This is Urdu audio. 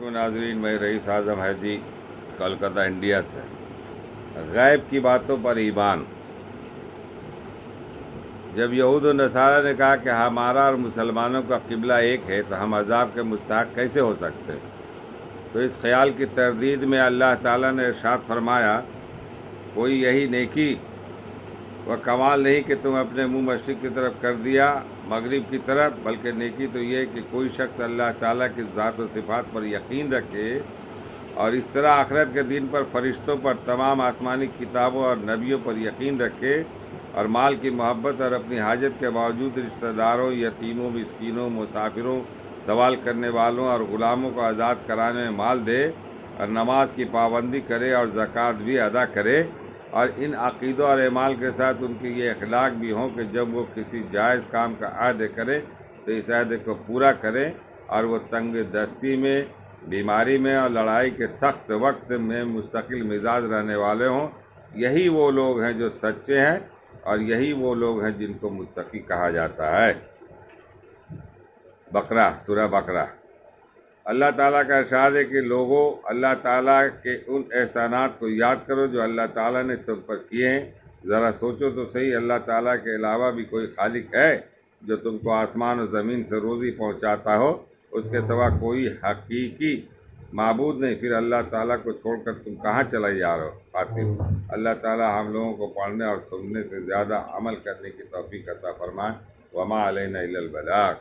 علیکم ناظرین، میں رئیس اعظم حیدی کولکتہ انڈیا سے۔ غیب کی باتوں پر ایمان۔ جب یہود و نصارہ نے کہا کہ ہمارا اور مسلمانوں کا قبلہ ایک ہے تو ہم عذاب کے مستحق کیسے ہو سکتے، تو اس خیال کی تردید میں اللہ تعالیٰ نے ارشاد فرمایا، کوئی یہی نیکی و کمال نہیں کہ تم اپنے منہ مشرق کی طرف کر دیا مغرب کی طرف، بلکہ نیکی تو یہ کہ کوئی شخص اللہ تعالیٰ کی ذات و صفات پر یقین رکھے اور اس طرح آخرت کے دن پر، فرشتوں پر، تمام آسمانی کتابوں اور نبیوں پر یقین رکھے، اور مال کی محبت اور اپنی حاجت کے باوجود رشتہ داروں، یتیموں، مسکینوں، مسافروں، سوال کرنے والوں اور غلاموں کو آزاد کرانے میں مال دے، اور نماز کی پابندی کرے اور زکوٰۃ بھی ادا کرے، اور ان عقیدوں اور اعمال کے ساتھ ان کے یہ اخلاق بھی ہوں کہ جب وہ کسی جائز کام کا عہد کرے تو اس عہد کو پورا کرے، اور وہ تنگ دستی میں، بیماری میں اور لڑائی کے سخت وقت میں مستقل مزاج رہنے والے ہوں۔ یہی وہ لوگ ہیں جو سچے ہیں، اور یہی وہ لوگ ہیں جن کو متقی کہا جاتا ہے۔ بقرہ، سورہ بقرہ۔ اللہ تعالیٰ کا ارشاد ہے کہ لوگوں، اللہ تعالیٰ کے ان احسانات کو یاد کرو جو اللہ تعالیٰ نے تم پر کیے ہیں۔ ذرا سوچو تو صحیح، اللہ تعالیٰ کے علاوہ بھی کوئی خالق ہے جو تم کو آسمان و زمین سے روزی پہنچاتا ہو؟ اس کے سوا کوئی حقیقی معبود نہیں، پھر اللہ تعالیٰ کو چھوڑ کر تم کہاں چلے جا رہے ہو؟ خاطر اللہ تعالیٰ ہم لوگوں کو پڑھنے اور سننے سے زیادہ عمل کرنے کی توفیق عطا فرمائے۔ وما علینا الا البلاغ۔